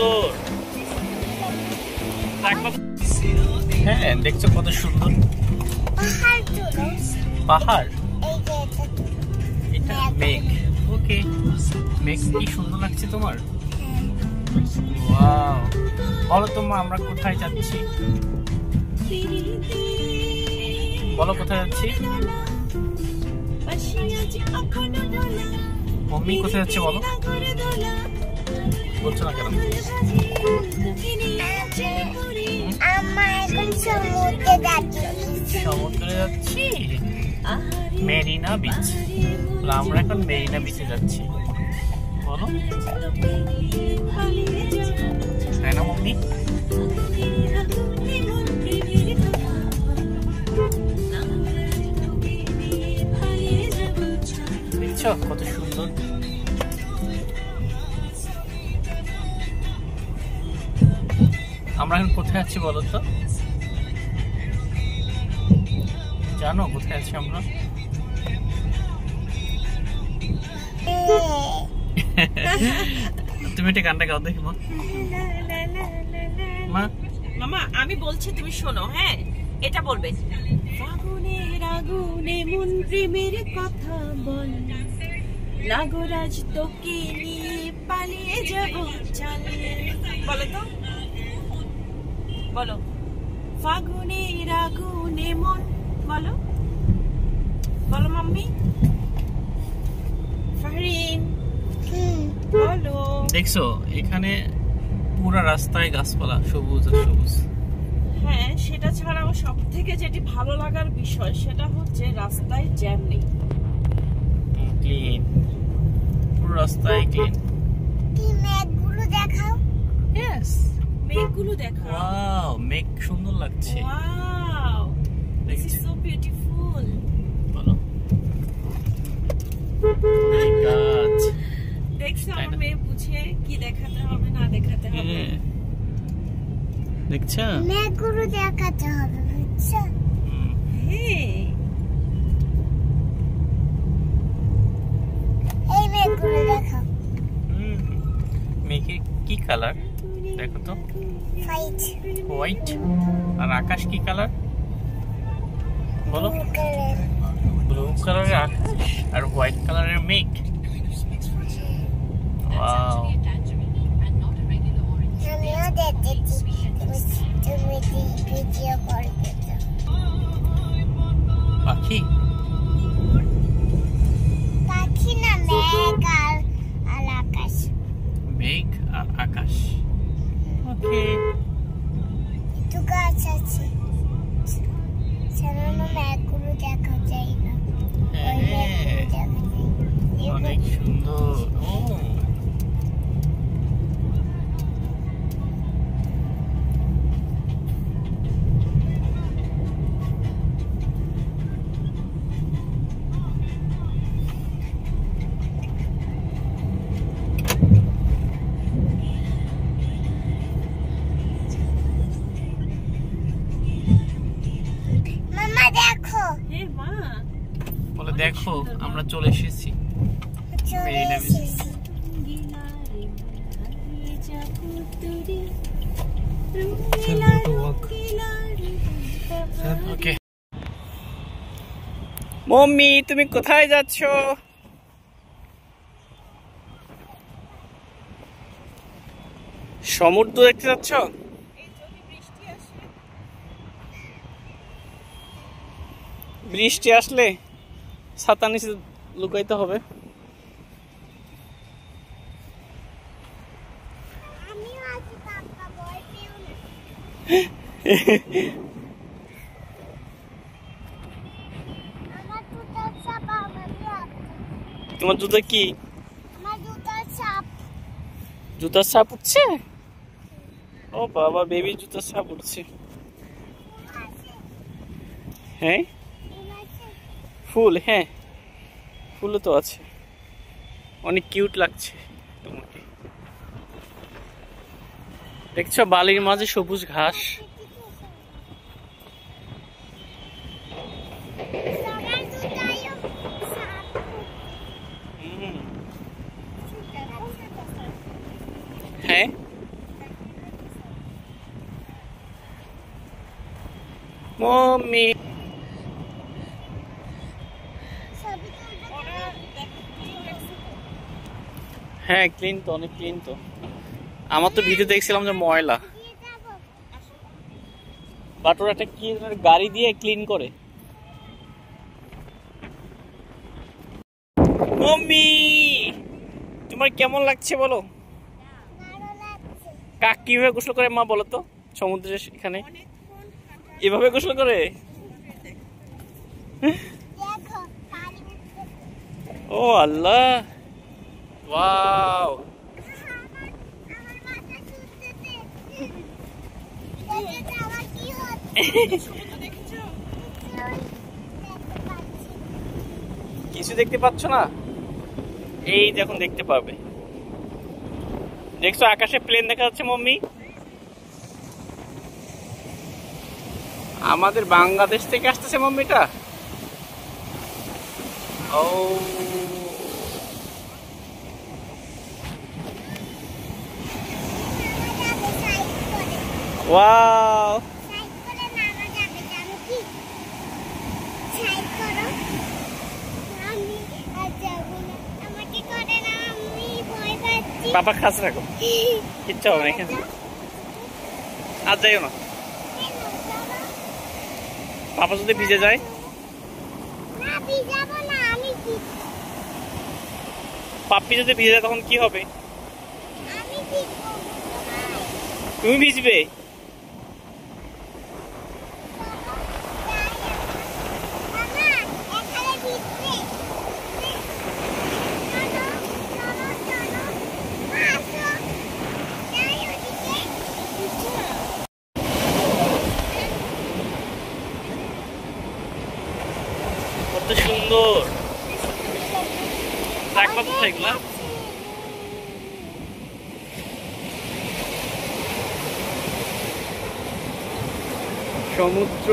সুন্দর। হ্যাঁ, দেখছো কত সুন্দর পাহাড়। এটা মেঘ। ওকে, মেঘ কি সুন্দর লাগছে তোমার? ওয়াও, বলো তোমা আমরা কোথায় যাচ্ছি? বলো কোথায় যাচ্ছি? মম্মি কোথায় যাচ্ছে বলো? বলছো না কেন? সমুদ্রে যাচ্ছি, মেরিনা বিচ। আমরা এখন মেরিনা বিচে যাচ্ছি, বলো তাই না মম্মি? দেখছো কত সুন্দর। আমরা এখন কোথায় আছি বলো তো? জানো কোথায় আছি আমরা? তুমি একটা গানটা গাও দেখি মা। মামা আমি বলছি তুমি শোনো। হ্যাঁ, এটা বলবে। ফাগুনের আগুনে মন প্রেমের কথা বল, নাগরাজ তোকে নিয়ে পালিয়ে যাব চলে। বলো তো, বলো। ফাগুনের আগুনে মন, বলো বলো মাম্মি। ফাহরিন বলো। দেখছো এখানে পুরো রাস্তায় গাছপালা, সবুজ আর সবুজ। হ্যাঁ, সেটা ছাড়াও সব থেকে যেটি ভালো লাগার বিষয় সেটা হচ্ছে রাস্তায় জ্যাম নেই। ক্লিন, পুরো রাস্তায় ক্লিন। কি মেঘগুলো দেখাও। ইয়েস, মেঘগুলো দেখো। ওয়াও, মেঘ সুন্দর লাগছে। Wow, this is so beautiful. বলো মাই গড। দেখছো আমার মেয়ে বুঝে কি দেখাতে হবে না দেখাতে হবে। দেখছো মেঘগুলো দেখাতে হবে, বুঝছো? হ্যাঁ, এই মেঘগুলো দেখাও। মেঘে কি কালার দেখো তো? হোয়াইট। হোয়াইট। আর আকাশ কি কালার বলো? ব্লু কালারের আকাশ আর হোয়াইট কালারের মেঘ। ওয়াও, আমিও দেখেছি, তুমি ভিডিও করবে তো। পাখি পাখি না, মেঘ আর আকাশ। মেঘ আর আকাশ। ওকে, একটু গাছ আছে, সেখানে মেঘগুলো দেখা যায় না। ওই মেঘগুলো দেখা যায়। অনেক সুন্দর। ও মামা দেখো। হে মা, বলে দেখো আমরা চলে এসেছি চলে মেরিনা বিচ। এসেছি। ওকে মম্মি তুমি কোথায় যাচ্ছ? সমুদ্র দেখতে যাচ্ছ? বৃষ্টি আসলে ছাতা নিচে লুকাইতে হবে। আমিও আছি কাকা, ভয় পেও না। আমার জুতার ছাপ আমার হাতে। তোমার জুতা কি? আমার জুতার ছাপ। জুতার ছাপ উঠছে? ও বাবা, বেবি জুতার ছাপ উঠছে। হ্যাঁ, ফুল। হ্যাঁ, ফুলও তো আছে। অনেক কিউট লাগছে তোমাকে। দেখছো বালির মাঝে সবুজ ঘাস। সবার জুতায়ও ছাপ। হ্যাঁ, মম্মি হ্যাঁ ক্লিন তো, অনেক ক্লিন তো। আমার তো ভিডিও দেখছিলাম যে ময়লা, বাট ওরা একটা কি গাড়ি দিয়ে ক্লিন করে। মম্মি তোমার কেমন লাগছে বলো? কাক কিভাবে গোসল করে মা বলো তো সমুদ্রের এখানে? এভাবে গোসল করে? ও আল্লাহ, ওয়াও। কিছু দেখতে পাচ্ছ না? এই দেখুন দেখতে পাবে। দেখছো আকাশে প্লেন দেখা যাচ্ছে মম্মি? আমাদের বাংলাদেশ থেকে আসতেছে মম্মিটা। ও ওয়াও, পাপা কাছে রাখো, কিচ্ছু হবে না এখানে, আর যাইও না। পাপা যদি ভিজে যায়? পাপ্পি যদি ভিজে যায় তখন কি হবে? তুমি ভিজবে? কত সুন্দর দেখবা তো এগুলা। সমুদ্র